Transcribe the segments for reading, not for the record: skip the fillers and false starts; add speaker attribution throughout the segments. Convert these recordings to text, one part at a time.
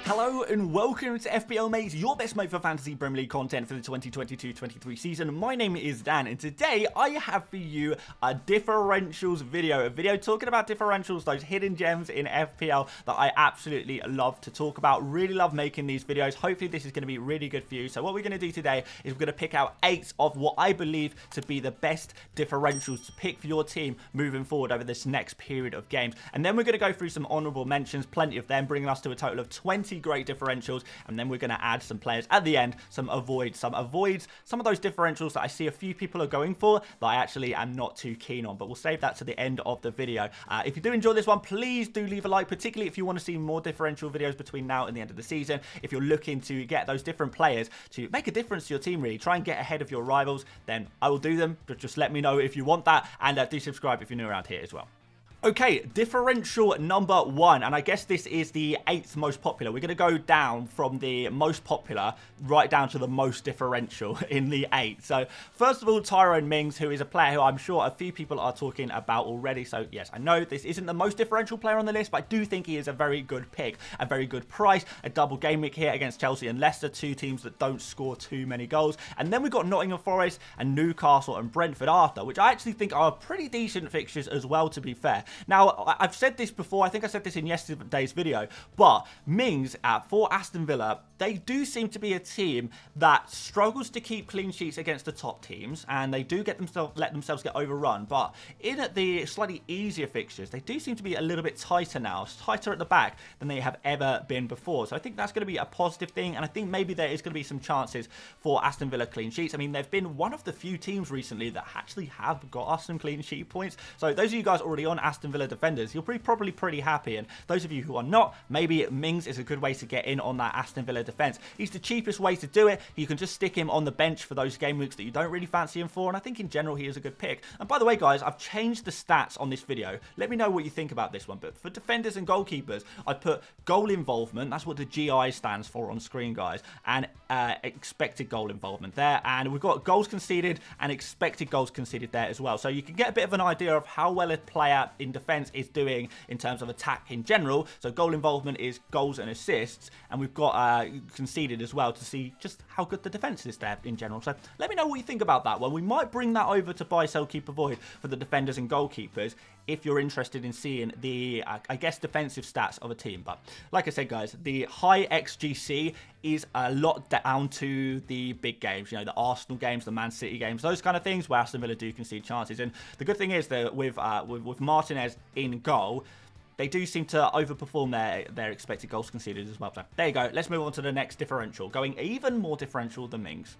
Speaker 1: Hello and welcome to FPL Mate, your best mate for fantasy Premier League content for the 2022-23 season. My name is Dan, and today I have for you a differentials video. A video talking about differentials, those hidden gems in FPL that I absolutely love to talk about. Really love making these videos. Hopefully this is going to be really good for you. So what we're going to do today is we're going to pick out 8 of what I believe to be the best differentials to pick for your team moving forward over this next period of games. And then we're going to go through some honourable mentions, plenty of them, bringing us to a total of 20 great differentials, and then we're going to add some players at the end, some of those differentials that I see a few people are going for that I actually am not too keen on, but we'll save that to the end of the video. If you do enjoy this one, please do leave a like, particularly if you want to see more differential videos between now and the end of the season. If you're looking to get those different players to make a difference to your team, really try and get ahead of your rivals, then I will do them, but just let me know if you want that, and do subscribe if you're new around here as well. Okay, differential number 1, and I guess this is the 8th most popular. We're going to go down from the most popular right down to the most differential in the 8. So, first of all, Tyrone Mings, who is a player who I'm sure a few people are talking about already. So, yes, I know this isn't the most differential player on the list, but I do think he is a very good pick, a very good price, a double game week here against Chelsea and Leicester, 2 teams that don't score too many goals. And then we've got Nottingham Forest and Newcastle and Brentford after, which I actually think are pretty decent fixtures as well, to be fair. Now, I've said this before, I think I said this in yesterday's video, but Mings for Aston Villa, they do seem to be a team that struggles to keep clean sheets against the top teams, and they do let themselves get overrun, but in the slightly easier fixtures, they do seem to be a little bit tighter now, tighter at the back than they have ever been before. So I think that's going to be a positive thing, and I think maybe there is going to be some chances for Aston Villa clean sheets. I mean, they've been one of the few teams recently that actually have got us some clean sheet points. So those of you guys already on Aston Villa defenders, you're probably pretty happy, and those of you who are not, maybe Mings is a good way to get in on that Aston Villa defence. He's the cheapest way to do it. You can just stick him on the bench for those game weeks that you don't really fancy him for, and I think in general he is a good pick. And by the way, guys, I've changed the stats on this video. Let me know what you think about this one. But for defenders and goalkeepers, I put goal involvement, that's what the GI stands for on screen, guys, and expected goal involvement there, and we've got goals conceded and expected goals conceded there as well. So you can get a bit of an idea of how well a player in defence is doing in terms of attack in general. So goal involvement is goals and assists, and we've got conceded as well to see just how good the defence is there in general. So let me know what you think about that one. We might bring that over to buy, sell, keep, avoid for the defenders and goalkeepers if you're interested in seeing the, I guess, defensive stats of a team. But like I said, guys, the high XGC is a lot down to the big games, you know, the Arsenal games, the Man City games, those kind of things where Aston Villa do concede chances. And the good thing is that with Martinez in goal, they do seem to overperform their expected goals conceded as well. So there you go. Let's move on to the next differential, going even more differential than Mings.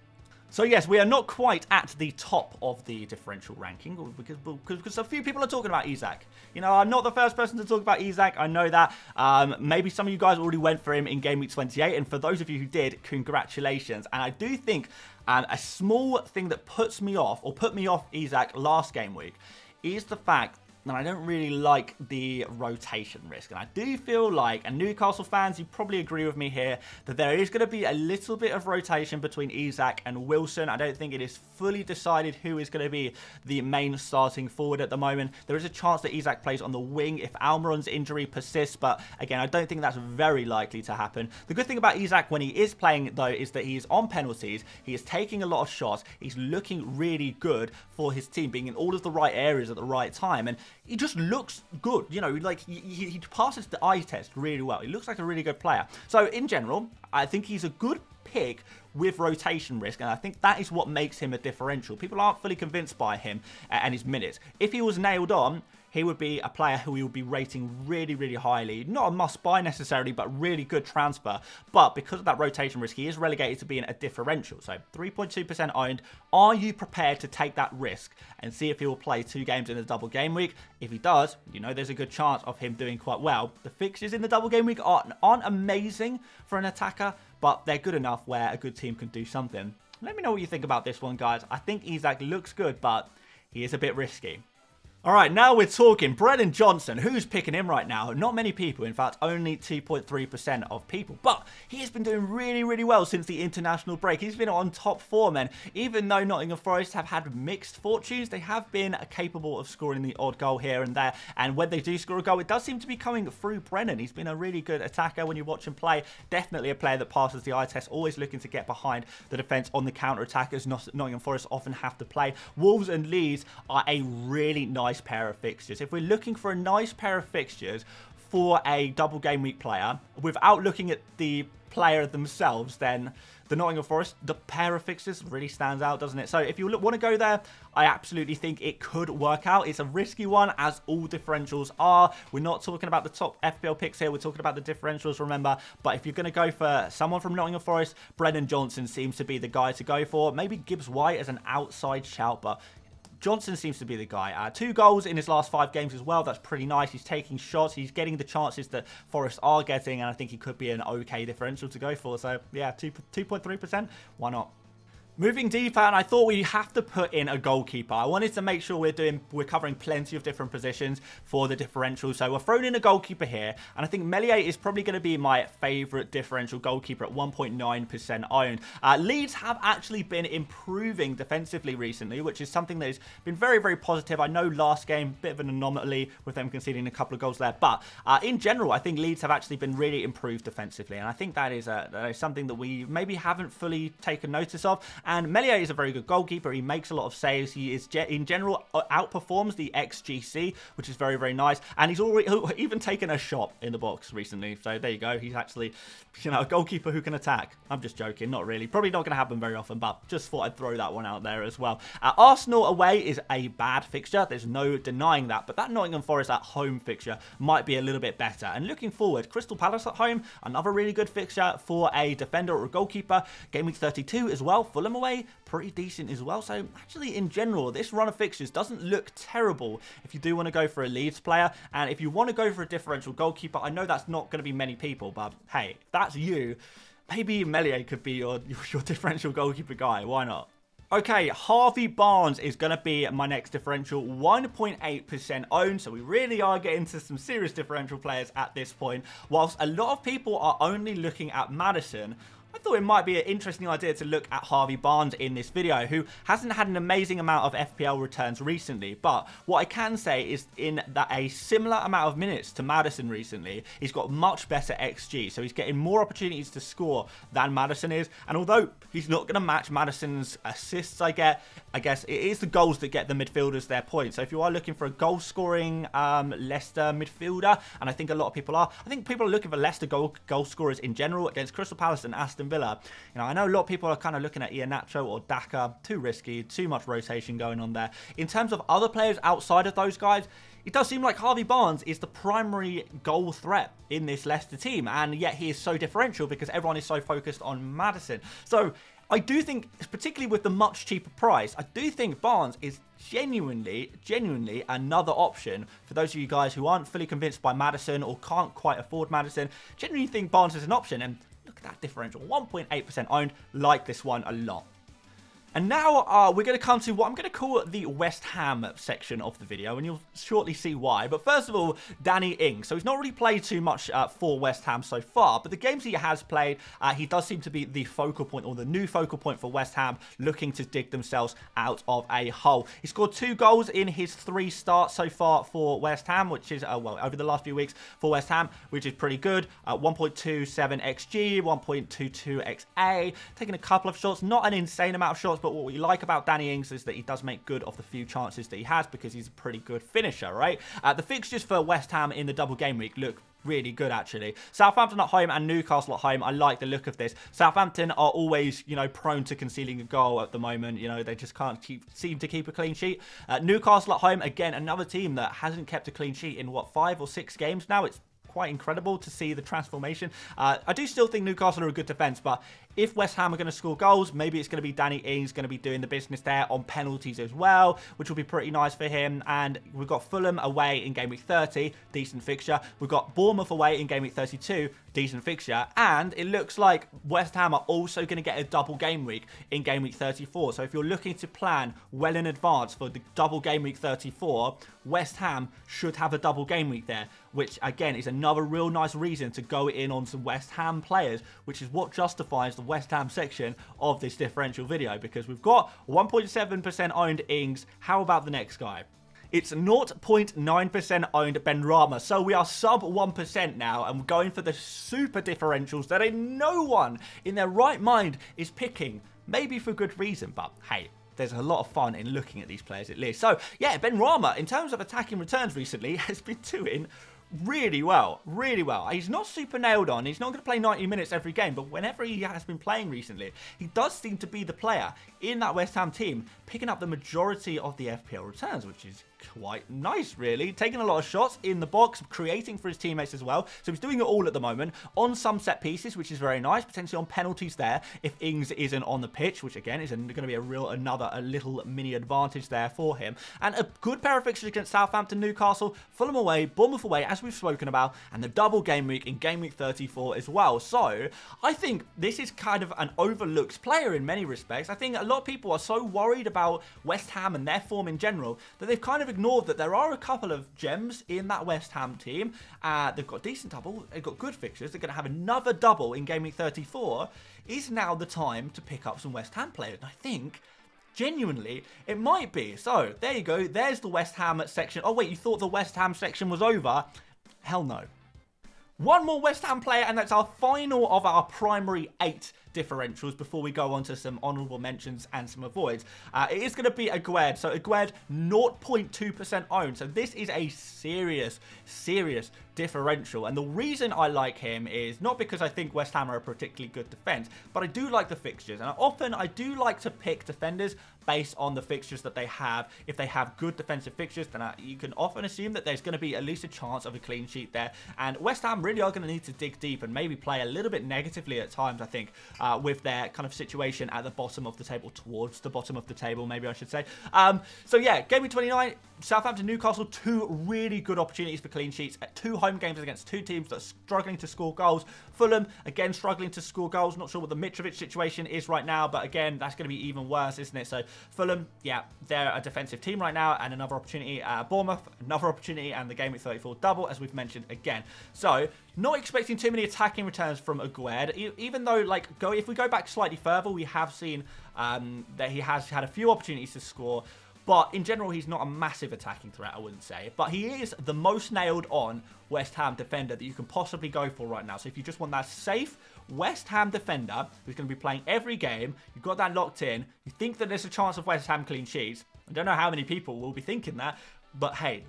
Speaker 1: So yes, we are not quite at the top of the differential ranking because a few people are talking about Isak. You know, I'm not the first person to talk about Isak. I know that. Maybe some of you guys already went for him in Game Week 28, and for those of you who did, congratulations. And I do think a small thing that put me off Isak last game week is the fact and I don't really like the rotation risk. And I do feel like, and Newcastle fans, you probably agree with me here, that there is going to be a little bit of rotation between Isak and Wilson. I don't think it is fully decided who is going to be the main starting forward at the moment. There is a chance that Isak plays on the wing if Almiron's injury persists, but again, I don't think that's very likely to happen. The good thing about Isak when he is playing, though, is that he is on penalties, he is taking a lot of shots, he's looking really good for his team, being in all of the right areas at the right time, and he just looks good. You know, like he passes the eye test really well. He looks like a really good player. So in general, I think he's a good pick with rotation risk, and I think that is what makes him a differential. People aren't fully convinced by him and his minutes. If he was nailed on, he would be a player who we would be rating really, really highly. Not a must-buy necessarily, but really good transfer. But because of that rotation risk, he is relegated to being a differential. So 3.2% owned. Are you prepared to take that risk and see if he will play 2 games in a double game week? If he does, you know there's a good chance of him doing quite well. The fixtures in the double game week aren't amazing for an attacker, but they're good enough where a good team can do something. Let me know what you think about this one, guys. I think Isak looks good, but he is a bit risky. All right, now we're talking Brennan Johnson. Who's picking him right now? Not many people. In fact, only 2.3% of people. But he has been doing really, really well since the international break. He's been on top form, and even though Nottingham Forest have had mixed fortunes, they have been capable of scoring the odd goal here and there. And when they do score a goal, it does seem to be coming through Brennan. He's been a really good attacker when you watch him play. Definitely a player that passes the eye test, always looking to get behind the defence on the counter-attack, as Nottingham Forest often have to play. Wolves and Leeds are a really nice pair of fixtures. If we're looking for a nice pair of fixtures for a double game week player, without looking at the player themselves, then the Nottingham Forest, the pair of fixtures really stands out, doesn't it? So if you want to go there, I absolutely think it could work out. It's a risky one, as all differentials are. We're not talking about the top FPL picks here. We're talking about the differentials, remember. But if you're going to go for someone from Nottingham Forest, Brennan Johnson seems to be the guy to go for. Maybe Gibbs White as an outside shout, but Johnson seems to be the guy. 2 goals in his last 5 games as well. That's pretty nice. He's taking shots. He's getting the chances that Forest are getting, and I think he could be an okay differential to go for. So, yeah, 2.3%. Why not? Moving deeper, and I thought we have to put in a goalkeeper. I wanted to make sure we're covering plenty of different positions for the differential. So we're throwing in a goalkeeper here, and I think Melia is probably going to be my favourite differential goalkeeper at 1.9% owned. Leeds have actually been improving defensively recently, which is something that has been very, very positive. I know last game, bit of an anomaly with them conceding a couple of goals there, but in general, I think Leeds have actually been really improved defensively, and I think that is something that we maybe haven't fully taken notice of. And Melia is a very good goalkeeper. He makes a lot of saves. He is, in general, outperforms the XGC, which is very, very nice. And he's already even taken a shot in the box recently. So there you go. He's actually, a goalkeeper who can attack. I'm just joking. Not really. Probably not going to happen very often, but just thought I'd throw that one out there as well. Arsenal away is a bad fixture. There's no denying that. But that Nottingham Forest at home fixture might be a little bit better. And looking forward, Crystal Palace at home, another really good fixture for a defender or a goalkeeper. Gameweek 32 as well. Fulham away, pretty decent as well. So actually, in general, this run of fixtures doesn't look terrible if you do want to go for a Leeds player. And if you want to go for a differential goalkeeper, I know that's not going to be many people, but hey, if that's you, maybe Melia could be your differential goalkeeper guy. Why not? Okay, Harvey Barnes is going to be my next differential, 1.8% owned, so we really are getting to some serious differential players at this point. Whilst a lot of people are only looking at Maddison, I thought it might be an interesting idea to look at Harvey Barnes in this video, who hasn't had an amazing amount of FPL returns recently. But what I can say is in that a similar amount of minutes to Maddison recently, he's got much better XG. So he's getting more opportunities to score than Maddison is. And although he's not going to match Maddison's assists, I guess it is the goals that get the midfielders their points. So if you are looking for a goal-scoring Leicester midfielder, and I think a lot of people are, I think people are looking for Leicester goal scorers in general against Crystal Palace and Aston Villa. I know a lot of people are kind of looking at Iheanacho or Daka. Too risky, too much rotation going on there. In terms of other players outside of those guys, it does seem like Harvey Barnes is the primary goal threat in this Leicester team, and yet he is so differential because everyone is so focused on Maddison. So I do think, particularly with the much cheaper price, I do think Barnes is genuinely another option for those of you guys who aren't fully convinced by Maddison or can't quite afford Maddison. Genuinely think Barnes is an option, and look at that differential, 1.8% owned. Like this one a lot. And now we're going to come to what I'm going to call the West Ham section of the video, and you'll shortly see why. But first of all, Danny Ings. So he's not really played too much for West Ham so far, but the games he has played, he does seem to be the focal point, or the new focal point for West Ham, looking to dig themselves out of a hole. He scored 2 goals in his 3 starts so far for West Ham, which is, well, over the last few weeks for West Ham, which is pretty good. 1.27 XG, 1.22 XA, taking a couple of shots, not an insane amount of shots, but what we like about Danny Ings is that he does make good of the few chances that he has because he's a pretty good finisher, right? The fixtures for West Ham in the double game week look really good, actually. Southampton at home and Newcastle at home. I like the look of this. Southampton are always, prone to conceding a goal at the moment. They just can't seem to keep a clean sheet. Newcastle at home, again, another team that hasn't kept a clean sheet in, what, 5 or 6 games now? It's quite incredible to see the transformation. I do still think Newcastle are a good defence, but If West Ham are going to score goals, maybe it's going to be Danny Ings going to be doing the business there on penalties as well, which will be pretty nice for him. And we've got Fulham away in game week 30, decent fixture. We've got Bournemouth away in game week 32, decent fixture. And it looks like West Ham are also going to get a double game week in game week 34. So if you're looking to plan well in advance for the double game week 34, West Ham should have a double game week there, which again is another real nice reason to go in on some West Ham players, which is what justifies the West Ham section of this differential video, because we've got 1.7% owned Ings. How about the next guy? It's 0.9% owned Benrahma. So we are sub 1% now, and we're going for the super differentials that no one in their right mind is picking. Maybe for good reason, but hey, there's a lot of fun in looking at these players at least. So yeah, Benrahma, in terms of attacking returns recently, has been doing really well, really well. He's not super nailed on. He's not going to play 90 minutes every game, but whenever he has been playing recently, he does seem to be the player in that West Ham team, picking up the majority of the FPL returns, which is quite nice, really. Taking a lot of shots in the box, creating for his teammates as well. So he's doing it all at the moment on some set pieces, which is very nice. Potentially on penalties there if Ings isn't on the pitch, which again is going to be a little mini advantage there for him. And a good pair of fixtures against Southampton, Newcastle, Fulham away, Bournemouth away, as we've spoken about, and the double game week in game week 34 as well. So I think this is kind of an overlooked player in many respects. I think a lot of people are so worried about West Ham and their form in general that they've kind of ignored that there are a couple of gems in that West Ham team. They've got decent double, they've got good fixtures, they're going to have another double in game week 34. Is now the time to pick up some West Ham players? And I think genuinely, it might be. So, there you go. There's the West Ham section. Oh, wait, you thought the West Ham section was over? Hell no. One more West Ham player, and that's our final of our primary 8 differentials before we go on to some honourable mentions and some avoids. It is going to be Aguerd. So Aguerd, 0.2% owned. So this is a serious differential. And the reason I like him is not because I think West Ham are a particularly good defence, but I do like the fixtures. And often I do like to pick defenders based on the fixtures that they have. If they have good defensive fixtures, then you can often assume that there's going to be at least a chance of a clean sheet there. And West Ham really are going to need to dig deep and maybe play a little bit negatively at times, I think, with their kind of situation at the bottom of the table, towards the bottom of the table, maybe I should say. So yeah, Gameweek 29, Southampton, Newcastle, 2 really good opportunities for clean sheets. 2 home games against 2 teams that are struggling to score goals. Fulham, again, struggling to score goals. Not sure what the Mitrovic situation is right now, but again, that's going to be even worse, isn't it? So Fulham, yeah, they're a defensive team right now, and another opportunity. Bournemouth, another opportunity, and the game week 34 double, as we've mentioned again. So not expecting too many attacking returns from Aguerd, even though, like, if we go back slightly further, we have seen that he has had a few opportunities to score. But in general, he's not a massive attacking threat, I wouldn't say. But he is the most nailed on West Ham defender that you can possibly go for right now. So if you just want that safe West Ham defender who's going to be playing every game, you've got that locked in, you think that there's a chance of West Ham clean sheets. I don't know how many people will be thinking that. But hey,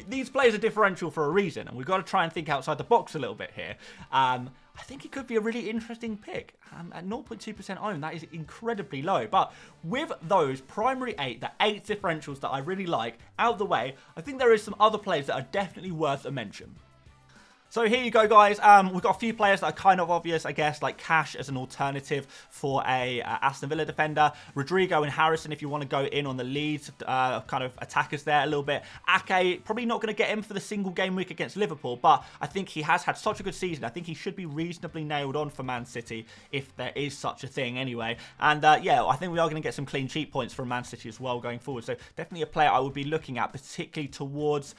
Speaker 1: these players are differential for a reason, and we've got to try and think outside the box a little bit here. I think it could be a really interesting pick. At 0.2% owned, that is incredibly low. But with those primary 8, the 8 differentials that I really like, out of the way, I think there is some other players that are definitely worth a mention. So here you go, guys. We've got a few players that are kind of obvious, I guess, like Cash as an alternative for a Aston Villa defender. Rodrigo and Harrison, if you want to go in on the lead kind of attackers there a little bit. Ake, probably not going to get him for the single game week against Liverpool, but I think he has had such a good season. I think he should be reasonably nailed on for Man City, if there is such a thing anyway. And yeah, I think we are going to get some clean sheet points from Man City as well going forward. So definitely a player I would be looking at, particularly towards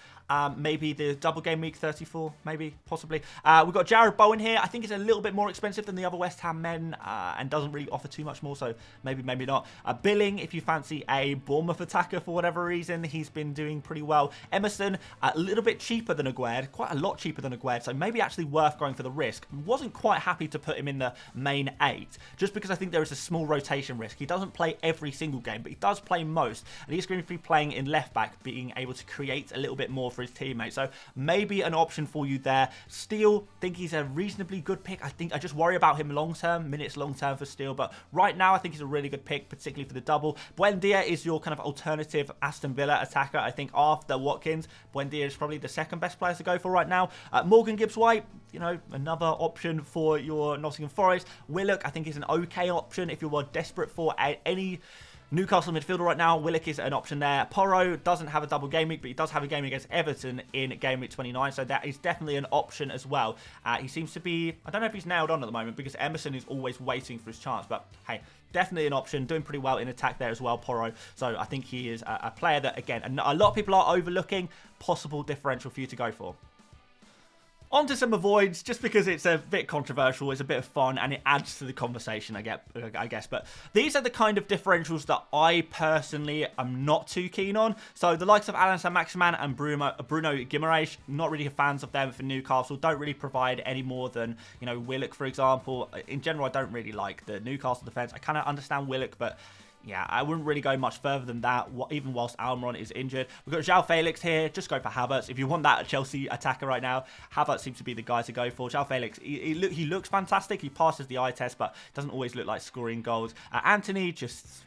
Speaker 1: maybe the double game week 34, maybe, possibly. We've got Jared Bowen here. I think it's a little bit more expensive than the other West Ham men and doesn't really offer too much more, so maybe not. Billing, if you fancy a Bournemouth attacker for whatever reason, he's been doing pretty well. Emerson, a little bit cheaper than Aguerd, quite a lot cheaper than Aguerd, so maybe actually worth going for the risk. Wasn't quite happy to put him in the main 8, just because I think there is a small rotation risk. He doesn't play every single game, but he does play most, and he's going to be playing in left back, being able to create a little bit more for for his teammates. So maybe an option for you there. Steele, think he's a reasonably good pick. I just worry about him long-term, minutes long-term for Steele. But right now, I think he's a really good pick, particularly for the double. Buendia is your kind of alternative Aston Villa attacker. I think after Watkins, Buendia is probably the second best player to go for right now. Morgan Gibbs-White, you know, another option for your Nottingham Forest. Willock, I think, is an okay option if you are desperate for any Newcastle midfielder right now. Willock is an option there. Porro doesn't have a double game week, but he does have a game against Everton in Gameweek 29, so that is definitely an option as well. He seems to be, I don't know if he's nailed on at the moment because Emerson is always waiting for his chance, but hey, definitely an option, doing pretty well in attack there as well, Porro. So I think he is a player that, again, a lot of people are overlooking, possible differential for you to go for. On to some avoids, just because it's a bit controversial, it's a bit of fun, and it adds to the conversation, I guess. But these are the kind of differentials that I personally am not too keen on. So the likes of Alan Saint-Maximin and Bruno Guimaraes, not really fans of them for Newcastle, don't really provide any more than, you know, Willock, for example. In general, I don't really like the Newcastle defence. I kind of understand Willock, but yeah, I wouldn't really go much further than that, even whilst Almiron is injured. We've got João Felix here. Just go for Havertz. If you want that Chelsea attacker right now, Havertz seems to be the guy to go for. João Felix, he looks fantastic. He passes the eye test, but doesn't always look like scoring goals. Anthony, just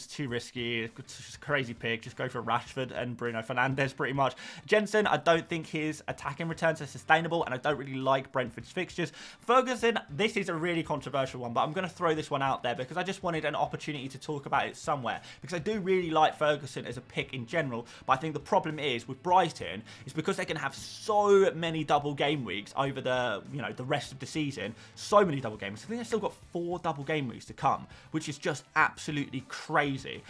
Speaker 1: too risky. Just a crazy pick. Just go for Rashford and Bruno Fernandes pretty much. Jensen, I don't think his attacking returns are sustainable, and I don't really like Brentford's fixtures. Ferguson, this is a really controversial one, but I'm going to throw this one out there because I just wanted an opportunity to talk about it somewhere, because I do really like Ferguson as a pick in general, but I think the problem is with Brighton is because they can have so many double game weeks over the, you know, the rest of the season, so many double game weeks. I think they've still got 4 double game weeks to come, which is just absolutely crazy.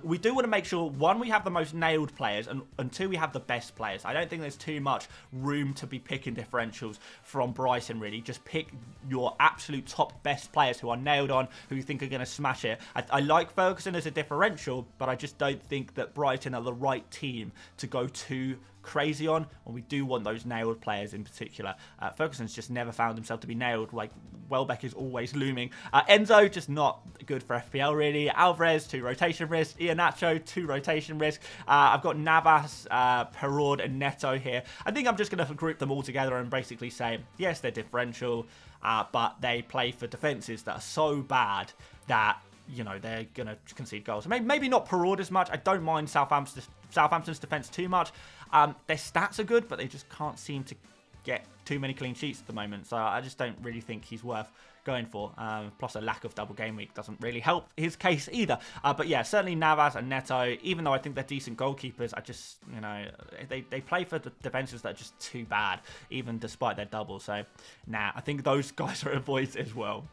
Speaker 1: We do want to make sure, one, we have the most nailed players, and 2, we have the best players. I don't think there's too much room to be picking differentials from Brighton, really. Just pick your absolute top best players who are nailed on, who you think are going to smash it. I like Ferguson as a differential, but I just don't think that Brighton are the right team to go too crazy on, and we do want those nailed players in particular. Ferguson's just never found himself to be nailed. Like, Welbeck is always looming. Enzo, just not good for FPL, really. Alvarez, 2 rotation risk. Iheanacho, 2 rotation risk. I've got Navas, Perraud, and Neto here. I think I'm just going to group them all together and basically say, yes, they're differential, but they play for defences that are so bad that, you know, they're going to concede goals. Maybe not Perraud as much. I don't mind Southampton's defence too much. Their stats are good, but they just can't seem to get too many clean sheets at the moment. So I just don't really think he's worth going for. Plus a lack of double game week doesn't really help his case either. But yeah, certainly Navas and Neto, even though I think they're decent goalkeepers, I just, you know, they play for the defences that are just too bad, even despite their double. So, nah, I think those guys are avoids as well.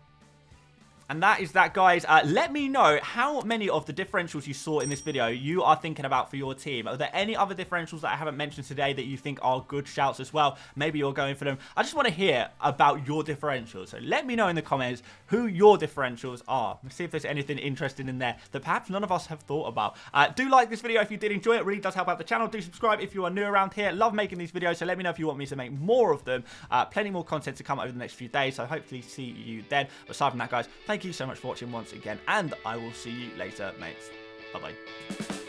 Speaker 1: And that is that, guys. Let me know how many of the differentials you saw in this video you are thinking about for your team. Are there any other differentials that I haven't mentioned today that you think are good shouts as well? Maybe you're going for them. I just want to hear about your differentials. So let me know in the comments who your differentials are. Let's see if there's anything interesting in there that perhaps none of us have thought about. Do like this video if you did enjoy it. It really does help out the channel. Do subscribe if you are new around here. Love making these videos, so let me know if you want me to make more of them. Plenty more content to come over the next few days, so hopefully see you then. But aside from that, guys, thank you so much for watching once again, and I will see you later, mates. Bye-bye.